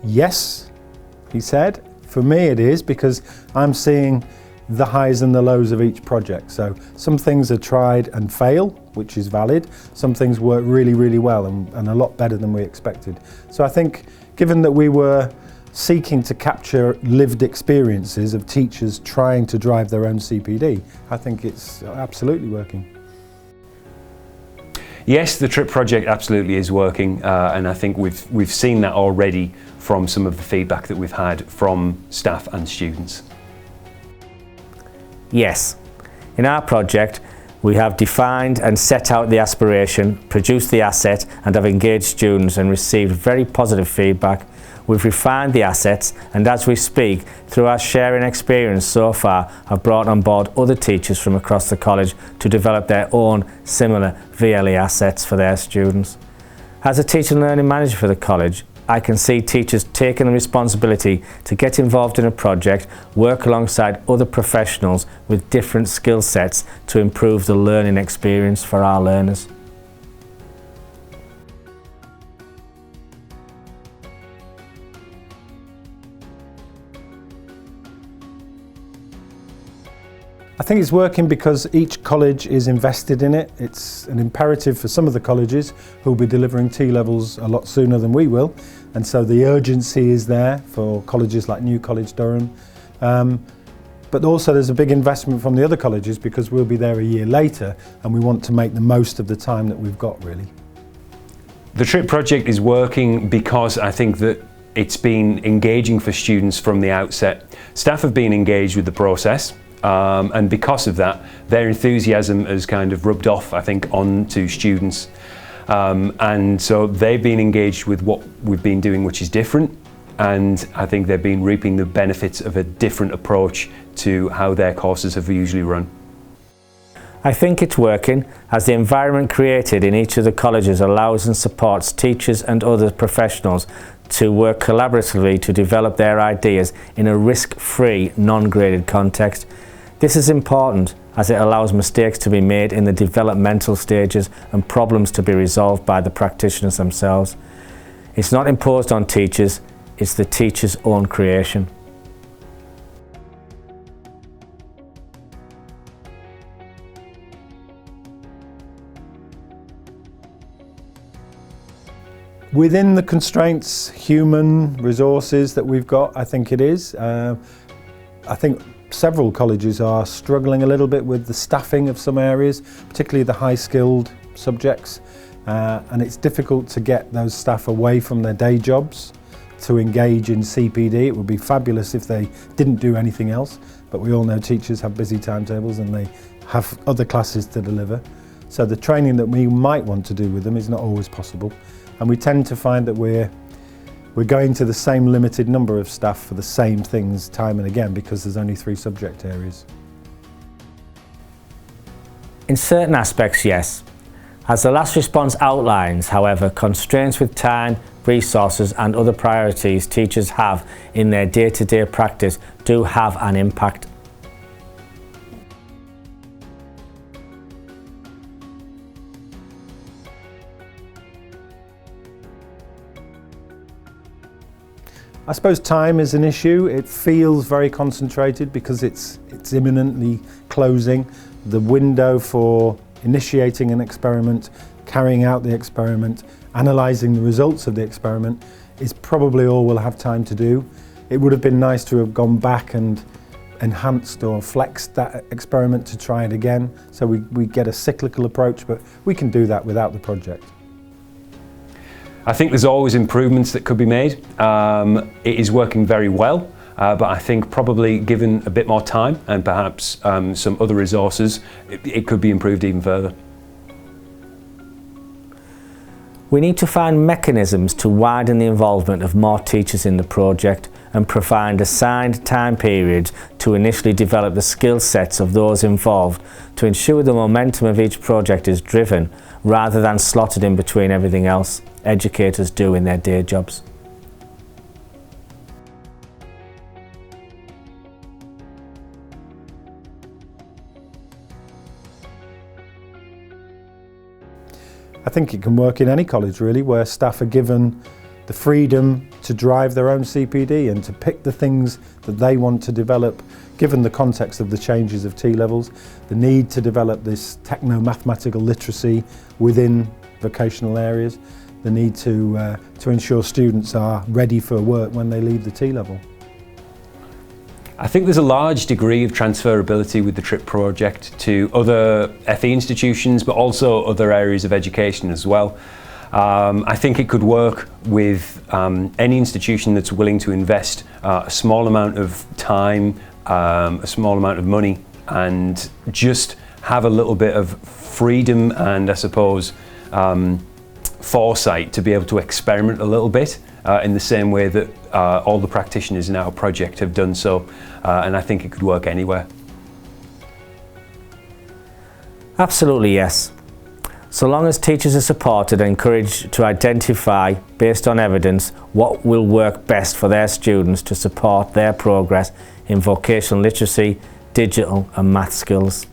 Yes, he said. For me it is, because I'm seeing the highs and the lows of each project. So some things are tried and fail, which is valid. Some things work really, really well and a lot better than we expected. So I think, given that we were seeking to capture lived experiences of teachers trying to drive their own CPD, I think it's absolutely working. Yes, the TRIP project absolutely is working, and I think we've seen that already from some of the feedback that we've had from staff and students. Yes, in our project we have defined and set out the aspiration, produced the asset and have engaged students and received very positive feedback. We've refined the assets and as we speak, through our sharing experience so far, have brought on board other teachers from across the college to develop their own similar VLE assets for their students. As a teacher and learning manager for the college, I can see teachers taking the responsibility to get involved in a project, work alongside other professionals with different skill sets to improve the learning experience for our learners. I think it's working because each college is invested in it. It's an imperative for some of the colleges who will be delivering T-levels a lot sooner than we will, and so the urgency is there for colleges like New College Durham. But also there's a big investment from the other colleges because we'll be there a year later and we want to make the most of the time that we've got, really. The TRIP project is working because I think that it's been engaging for students from the outset. Staff have been engaged with the process. And because of that, their enthusiasm has kind of rubbed off, I think, onto students. And so they've been engaged with what we've been doing, which is different. And I think they've been reaping the benefits of a different approach to how their courses have usually run. I think it's working as the environment created in each of the colleges allows and supports teachers and other professionals to work collaboratively to develop their ideas in a risk-free, non-graded context. This is important as it allows mistakes to be made in the developmental stages and problems to be resolved by the practitioners themselves. It's not imposed on teachers, it's the teacher's own creation. Within the constraints, human resources that we've got, I think it is. I think several colleges are struggling a little bit with the staffing of some areas, particularly the high-skilled subjects, and it's difficult to get those staff away from their day jobs to engage in CPD. It would be fabulous if they didn't do anything else, but we all know teachers have busy timetables and they have other classes to deliver. So the training that we might want to do with them is not always possible, and we tend to find that we're going to the same limited number of staff for the same things time and again because there's only 3 subject areas. In certain aspects, yes. As the last response outlines, however, constraints with time, resources and other priorities teachers have in their day-to-day practice do have an impact. I suppose time is an issue. It feels very concentrated because it's imminently closing. The window for initiating an experiment, carrying out the experiment, analysing the results of the experiment is probably all we'll have time to do. It would have been nice to have gone back and enhanced or flexed that experiment to try it again, so we get a cyclical approach, but we can do that without the project. I think there's always improvements that could be made. It is working very well, but I think probably given a bit more time and perhaps some other resources, it could be improved even further. We need to find mechanisms to widen the involvement of more teachers in the project and provide assigned time periods to initially develop the skill sets of those involved to ensure the momentum of each project is driven rather than slotted in between everything else educators do in their day jobs. I think it can work in any college really, where staff are given the freedom to drive their own CPD and to pick the things that they want to develop, given the context of the changes of T-levels, the need to develop this techno-mathematical literacy within vocational areas, the need to ensure students are ready for work when they leave the T-level. I think there's a large degree of transferability with the TRIP project to other FE institutions, but also other areas of education as well. I think it could work with any institution that's willing to invest a small amount of time, a small amount of money, and just have a little bit of freedom and, I suppose, foresight to be able to experiment a little bit in the same way that all the practitioners in our project have done so, and I think it could work anywhere. Absolutely yes. So long as teachers are supported and encouraged to identify, based on evidence, what will work best for their students to support their progress in vocational literacy, digital and math skills.